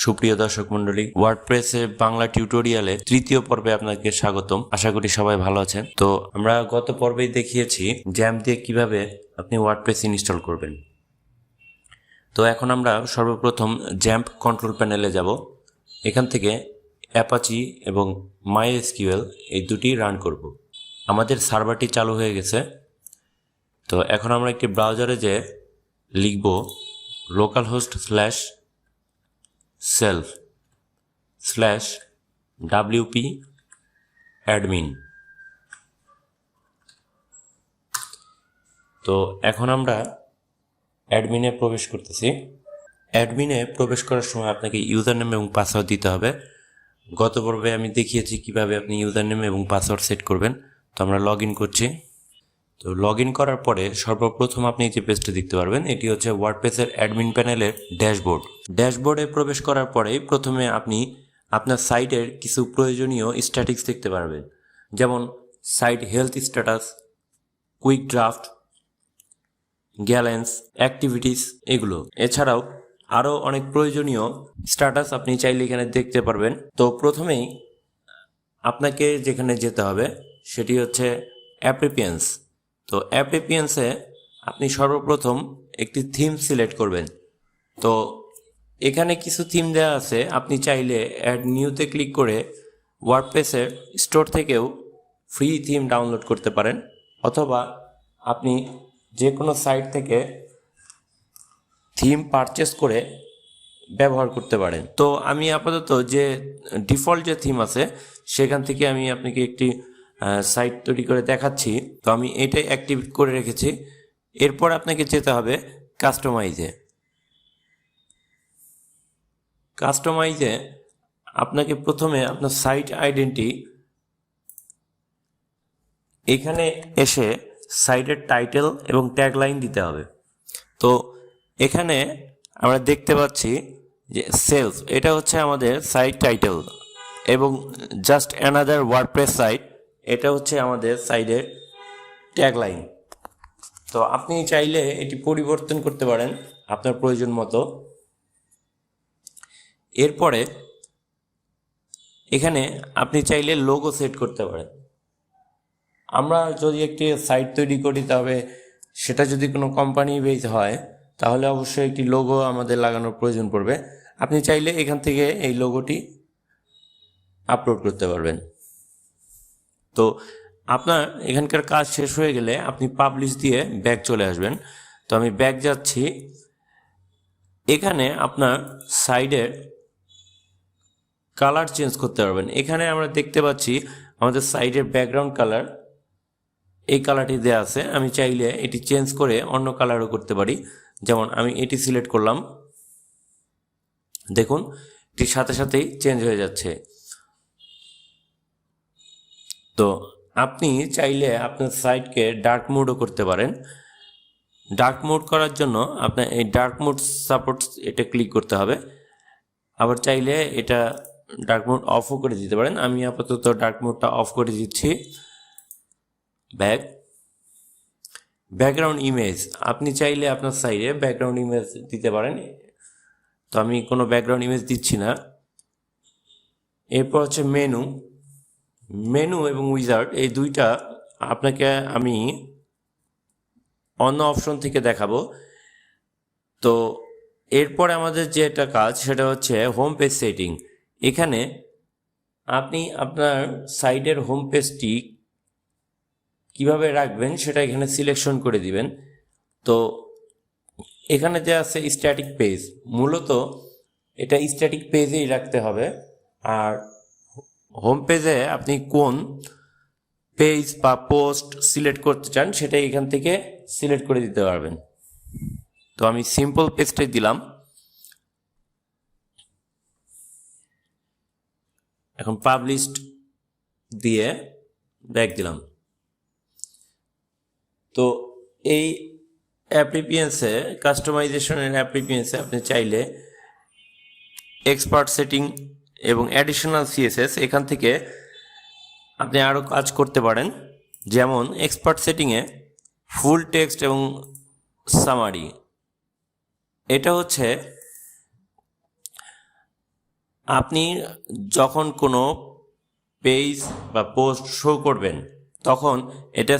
সুপ্রিয় দর্শক মন্ডলী, ওয়ার্ডপ্রেসের বাংলা টিউটোরিয়ালে তৃতীয় পর্বে আপনাকে স্বাগতম। আশা করি সবাই ভালো আছেন। তো আমরা গত পর্বেই দেখিয়েছি জ্যাম্প দিয়ে কিভাবে আপনি ওয়ার্ডপ্রেস ইনস্টল করবেন। তো এখন আমরা সর্বপ্রথম জ্যাম্প কন্ট্রোল প্যানেলে যাব। এখান থেকে অ্যাপাচি এবং মাইএসকিউএল এই দুটি রান করব। আমাদের সার্ভারটি চালু হয়ে গেছে। তো এখন আমরা একটি ব্রাউজারে যে লিখব localhost/self/wp admin। তো এখন আমরা অ্যাডমিনে প্রবেশ করতেছি। অ্যাডমিনে প্রবেশ করার সময় আপনাকে ইউজার নেম এবং পাসওয়ার্ড দিতে হবে। গত পর্বে আমি দেখিয়েছি কিভাবে আপনি ইউজার নেম এবং পাসওয়ার্ড সেট করবেন। তো আমরা লগ ইন করছি। তো লগ ইন করার পরে সর্বপ্রথম আপনি যে পেজটা দেখতে পারবেন এটি হচ্ছে ওয়ার্ডপ্রেসের অ্যাডমিন প্যানেলের ড্যাশবোর্ড। ড্যাশবোর্ডে প্রবেশ করার পরেই প্রথমে আপনি আপনার সাইটের কিছু প্রয়োজনীয় স্ট্যাটিক্স দেখতে পারবেন, যেমন site health status, quick draft, glance, activities এগুলো। এছাড়াও আরও অনেক প্রয়োজনীয় স্ট্যাটাস আপনি চাইলে এখানে দেখতে পারবেন। তো প্রথমেই আপনাকে যেখানে যেতে হবে সেটি হচ্ছে অ্যাপ্রিপিয়েন্স। তো অ্যাপ্রিপিয়েন্সে আপনি সর্বপ্রথম একটি থিম সিলেক্ট করবেন। তো এখানে কিছু থিম দেওয়া আছে, আপনি চাইলে অ্যাড নিউতে ক্লিক করে ওয়ার্ডপ্রেসের স্টোর থেকেও ফ্রি থিম ডাউনলোড করতে পারেন, অথবা আপনি যে কোনো সাইট থেকে থিম পারচেস করে ব্যবহার করতে পারেন। তো আমি আপাতত যে ডিফল্ট যে থিম আছে সেখান থেকে আমি আপনাকে একটি সাইট তৈরি করে দেখাচ্ছি। তো আমি এটাই অ্যাক্টিভেট করে রেখেছি। এরপর আপনাকে যেতে হবে কাস্টমাইজে আপনাকে প্রথমে আপনার সাইট আইডেন্টি এখানে এসে সাইটের টাইটেল এবং ট্যাগলাইন দিতে হবে। তো এখানে আমরা দেখতে পাচ্ছি যে সেলফ, এটা হচ্ছে আমাদের সাইট টাইটেল, এবং জাস্ট অ্যানাদার ওয়ার্ডপ্রেস সাইট, এটা হচ্ছে আমাদের সাইটের ট্যাগলাইন। তো আপনি চাইলে এটি পরিবর্তন করতে পারেন আপনার প্রয়োজন মতো। এরপরে এখানে আপনি চাইলে লোগো সেট করতে পারেন। আমরা যদি একটি সাইট তৈরি করি, তবে সেটা যদি কোনো কোম্পানি বেস হয় তাহলে অবশ্যই একটি লোগো আমাদের লাগানোর প্রয়োজন পড়বে। আপনি চাইলে এখান থেকে এই লোগোটি আপলোড করতে পারবেন। তো আপনার এখানকার কাজ শেষ হয়ে গেলে আপনি পাবলিশ দিয়ে ব্যাক চলে আসবেন। তো আমি ব্যাক যাচ্ছি। এখানে আপনার সাইডের কালার চেঞ্জ করতে পারবেন। এখানে আমরা দেখতে পাচ্ছি আমাদের সাইডের ব্যাকগ্রাউন্ড কালার এই কালারটি দেওয়া আছে। আমি চাইলে এটি চেঞ্জ করে অন্য কালারও করতে পারি। যেমন আমি এটি সিলেক্ট করলাম, দেখুন এটির সাথে সাথেই চেঞ্জ হয়ে যাচ্ছে। তো আপনি চাইলে আপনার সাইটকে ডার্ক মোডও করতে পারেন। ডার্ক মোড করার জন্য আপনার এই ডার্ক মোড সাপোর্টস এটা ক্লিক করতে হবে। আবার চাইলে এটা ডার্ক মোড অফও করে দিতে পারেন। আমি আপাতত ডার্ক মোডটা অফ করে দিচ্ছি। ব্যাকগ্রাউন্ড ইমেজ, আপনি চাইলে আপনার সাইডে ব্যাকগ্রাউন্ড ইমেজ দিতে পারেন। তো আমি কোনো ব্যাকগ্রাউন্ড ইমেজ দিচ্ছি না। এরপর হচ্ছে মেনু এবং উইজার্ড, এই দুইটা আপনাকে আমি অন্য অপশন থেকে দেখাবো। তো এরপরে আমাদের যেটা কাজ সেটা হচ্ছে হোম পেজ সেটিং। এখানে আপনি আপনার সাইটের হোম পেজটি কিভাবে রাখবেন সেটা এখানে সিলেকশন করে দিবেন। তো এখানে যে আছে স্ট্যাটিক পেজ, মূলত এটা স্ট্যাটিক পেজেই রাখতে হবে। আর হোম পেজে আপনি কোন পেজ বা পোস্ট সিলেক্ট করতে চান সেটা এখান থেকে সিলেক্ট করে দিতে পারবেন। তো আমি সিম্পল পেজটাই দিলাম। এখন পাবলিশড দিয়ে ব্যাক দিলাম। তো এই অ্যাপ্রিপিয়েন্সে, কাস্টমাইজেশনের অ্যাপ্রিপিয়েন্সে আপনি চাইলে এক্সপার্ট সেটিং এবং অ্যাডিশনাল সিএসএস এখান থেকে আপনি আরও কাজ করতে পারেন। যেমন এক্সপার্ট সেটিংয়ে ফুল টেক্সট এবং সামারি, এটা হচ্ছে আপনি যখন কোনো পেজ বা পোস্ট শো করবেন তখন এটা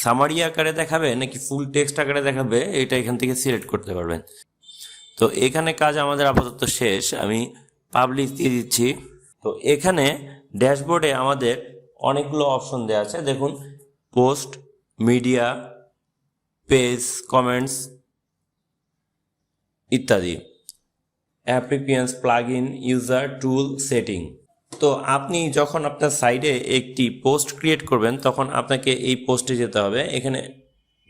সামারি আকারে দেখাবে নাকি ফুল টেক্সট আকারে দেখাবে, এটা এখান থেকে সিলেক্ট করতে পারবেন। তো এখানে কাজ আমাদের আপাতত শেষ, আমি পাবলিশ দিয়ে দিচ্ছি। তো এখানে ড্যাশবোর্ডে আমাদের অনেকগুলো অপশন দেওয়া আছে, দেখুন পোস্ট, মিডিয়া, পেজ, কমেন্টস ইত্যাদি, অ্যাপ্লিকেশনস, প্লাগইন, ইউজার, টুল, সেটিং। তো আপনি যখন আপনার সাইটে একটি পোস্ট ক্রিয়েট করবেন তখন আপনাকে এই পোস্টে যেতে হবে। এখানে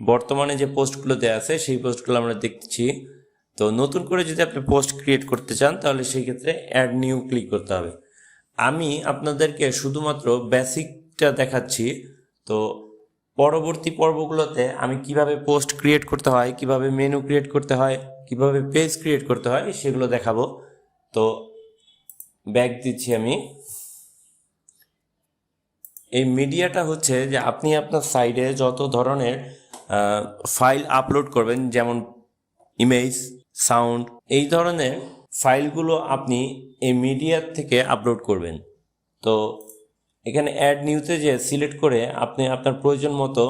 বর্তমানে যে পোস্টগুলো দেওয়া আছে সেই পোস্টগুলো আমরা দেখছি। তো নতুন করে যদি আপনি পোস্ট ক্রিয়েট করতে চান তাহলে সেই ক্ষেত্রে অ্যাড নিউ ক্লিক করতে হবে। আমি আপনাদেরকে শুধুমাত্র বেসিকটা দেখাচ্ছি। তো পরবর্তী পর্বগুলোতে আমি কিভাবে পোস্ট ক্রিয়েট করতে হয়, কিভাবে মেনু ক্রিয়েট করতে হয়, কিভাবে পেজ ক্রিয়েট করতে হয় সেগুলো দেখাবো। তো ব্যাক দিচ্ছি আমি। এই মিডিয়াটা হচ্ছে যে আপনি আপনার সাইটে যত ধরনের ফাইল আপলোড করবেন, যেমন ইমেজ, সাউন্ড, এই ধরনের ফাইলগুলো আপনি এই মিডিয়া থেকে আপলোড করবেন। তো এখানে অ্যাড নিউতে যে সিলেক্ট করে আপনি আপনার প্রয়োজন মতো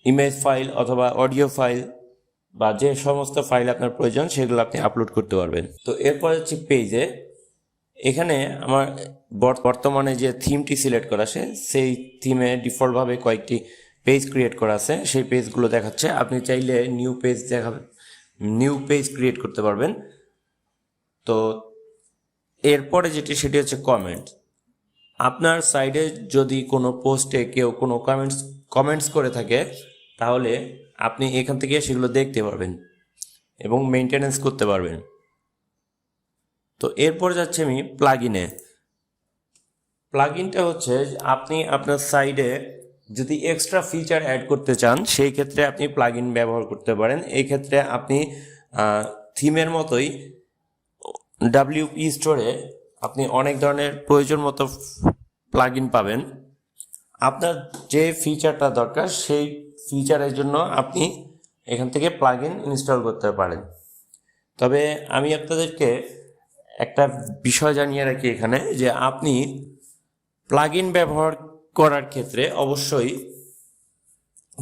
ইমেজ ফাইল অথবা অডিও ফাইল বা যে সমস্ত ফাইল আপনার প্রয়োজন সেগুলো আপনি আপলোড করতে পারবেন। তো এরপর হচ্ছে পেজে, এখানে আমার বর্তমানে যে থিমটি সিলেক্ট করা আছে সেই থিমে ডিফল্টভাবে কয়েকটি পেজ ক্রিয়েট করা আছে, সেই পেজগুলো দেখাচ্ছে। আপনি চাইলে নিউ পেজ ক্রিয়েট করতে পারবেন। তো এরপরে সেটি হচ্ছে কমেন্ট। আপনার সাইডে যদি কোনো পোস্টে কেউ কোনো কমেন্টস করে থাকে তাহলে আপনি এখান থেকে সেগুলো দেখতে পারবেন এবং মেনটেনেন্স করতে পারবেন। তো এরপর যাচ্ছে আমি প্লাগইনে। প্লাগইনটা হচ্ছে আপনি আপনার সাইডে যদি এক্সট্রা ফিচার অ্যাড করতে চান সেই ক্ষেত্রে আপনি প্লাগইন ব্যবহার করতে পারেন। এই ক্ষেত্রে আপনি থিমের মতোই WP স্টোরে আপনি অনেক ধরনের প্রয়োজন মতো প্লাগইন পাবেন। আপনার যে ফিচারটা দরকার সেই ফিচারের জন্য আপনি এখান থেকে প্লাগইন ইনস্টল করতে পারেন। তবে আমি আপনাদেরকে একটা বিষয় জানিয়ে রাখি এখানে, যে আপনি প্লাগইন ব্যবহার করার ক্ষেত্রে অবশ্যই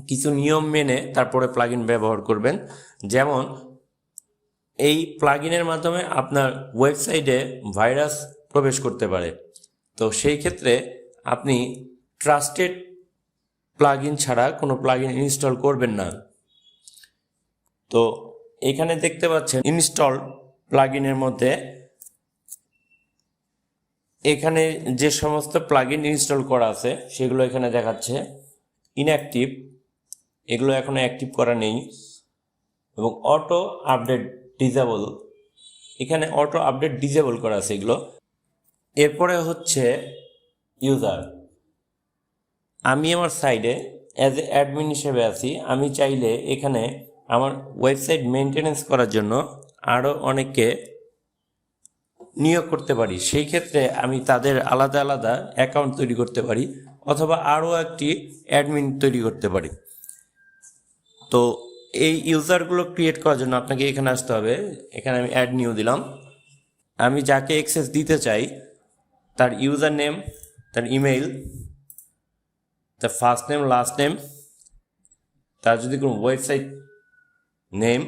কিছু নিয়ম মেনে তারপরে প্লাগইন ব্যবহার করবেন। যেমন এই প্লাগইনের মাধ্যমে আপনার ওয়েবসাইটে ভাইরাস প্রবেশ করতে পারে। তো সেই ক্ষেত্রে আপনি ট্রাস্টেড প্লাগইন ছাড়া কোনো প্লাগইন ইনস্টল করবেন না। তো এখানে দেখতে পাচ্ছেন ইনস্টল প্লাগইনের মধ্যে এখানে যে সমস্ত প্লাগইন ইনস্টল করা আছে সেগুলো এখানে দেখাচ্ছে। ইনঅ্যাক্টিভ, এগুলো এখনো অ্যাক্টিভ করা নেই। এবং অটো আপডেট ডিসেবল, এখানে অটো আপডেট ডিসেবল করা আছে এগুলো। এরপরে হচ্ছে ইউজার। আমি আমার সাইডে অ্যাজ এ অ্যাডমিন হিসেবে আছি, আমি চাইলে এখানে আমার ওয়েবসাইট মেনটেনেন্স করার জন্য আরও অনেককে নিয়োগ করতে পারি। সেই ক্ষেত্রে আমি তাদের আলাদা আলাদা অ্যাকাউন্ট তৈরি করতে পারি অথবা আরও একটি অ্যাডমিন তৈরি করতে পারি। তো এই ইউজারগুলো ক্রিয়েট করার জন্য আপনাকে এখানে আসতে হবে। এখানে আমি অ্যাড নিউ দিলাম। আমি যাকে অ্যাক্সেস দিতে চাই তার ইউজার নেম, তার ইমেইল, তার ফার্স্ট নেম, লাস্ট নেম, তার যদি কোনো ওয়েবসাইট নেম,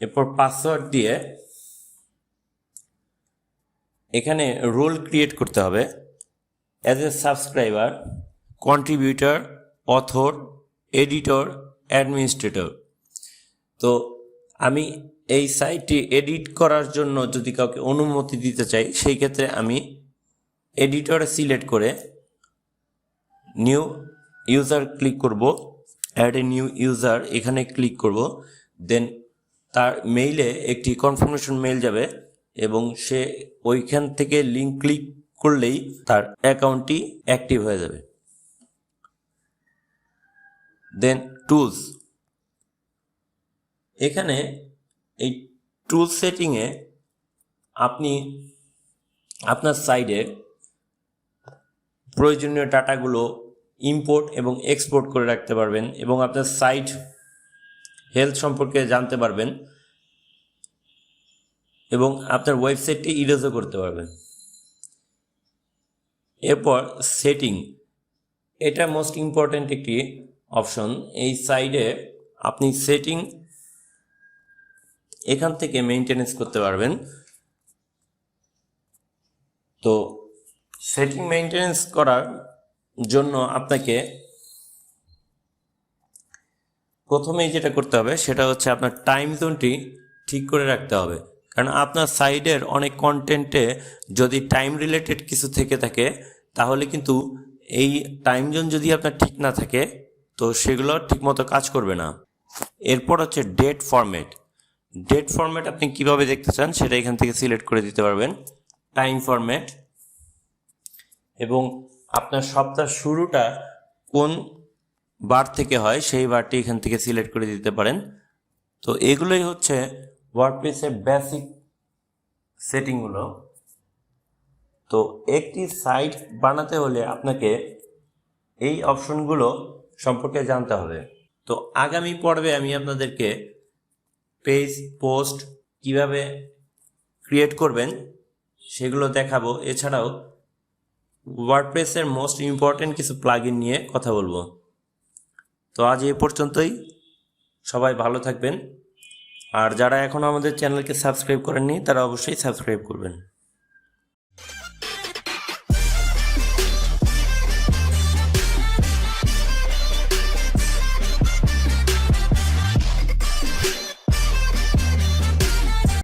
এরপর পাসওয়ার্ড দিয়ে এখানে রোল ক্রিয়েট করতে হবে। As a subscriber, contributor, author, editor, administrator. তো আমি এই সাইটটি এডিট করার জন্য যদি কাউকে অনুমতি দিতে চাই সেই ক্ষেত্রে আমি এডিটরে সিলেক্ট করে নিউ ইউজার ক্লিক করব, অ্যাড এ নিউ ইউজার এখানে ক্লিক করব। দেন তার মেইলে একটি কনফার্মেশন মেইল যাবে এবং সে ওইখান থেকে লিঙ্ক ক্লিক করলেই তার অ্যাকাউন্টটি অ্যাক্টিভ হয়ে যাবে। দেন টুলস, এখানে এই টুলস সেটিংয়ে আপনি আপনার সাইডে প্রয়োজনীয় ডাটাগুলো ইম্পোর্ট এবং এক্সপোর্ট করে রাখতে পারবেন এবং আপনার সাইট হেলথ সম্পর্কে জানতে পারবেন। এবং আপনার ওয়েবসাইটটি ইরেজও করতে পারবেন। এরপর সেটিং, এটা মোস্ট ইম্পর্ট্যান্ট একটি অপশন। এই সাইডে আপনি সেটিং এখান থেকে মেইনটেনেন্স করতে পারবেন। তো সেটিং মেইনটেনেন্স করার জন্য আপনাকে প্রথমেই যেটা করতে হবে সেটা হচ্ছে আপনার টাইম জোনটি ঠিক করে রাখতে হবে। কারণ আপনার সাইডের অনেক কন্টেন্টে যদি টাইম রিলেটেড কিছু থেকে থাকে তাহলে কিন্তু এই টাইম জোন যদি আপনার ঠিক না থাকে তো সেগুলো ঠিকমতো কাজ করবে না। এরপর হচ্ছে ডেট ফরম্যাট। ডেট ফরম্যাট আপনি কিভাবে দেখতে চান সেটা এখান থেকে সিলেক্ট করে দিতে পারবেন। টাইম ফরম্যাট এবং আপনার সপ্তাহ শুরুটা কোন বার থেকে হয় সেই বারটি এখান থেকে সিলেক্ট করে দিতে পারেন। তো এগুলোই হচ্ছে ওয়ার্ডপ্রেসের বেসিক সেটিংগুলো। তো একটি সাইট বানাতে হলে আপনাকে এই অপশনগুলো সম্পর্কে জানতে হবে। তো আগামী পর্বে আমি আপনাদেরকে পেজ পোস্ট কিভাবে ক্রিয়েট করবেন সেগুলো দেখাবো। এছাড়াও ওয়ার্ডপ্রেসের মোস্ট ইম্পর্টেন্ট কিছু প্লাগইন নিয়ে কথা বলবো। তো আজ এই পর্যন্তই, সবাই ভালো থাকবেন। আর যারা এখনও আমাদের চ্যানেলকে সাবস্ক্রাইব করেননি তারা অবশ্যই সাবস্ক্রাইব করবেন।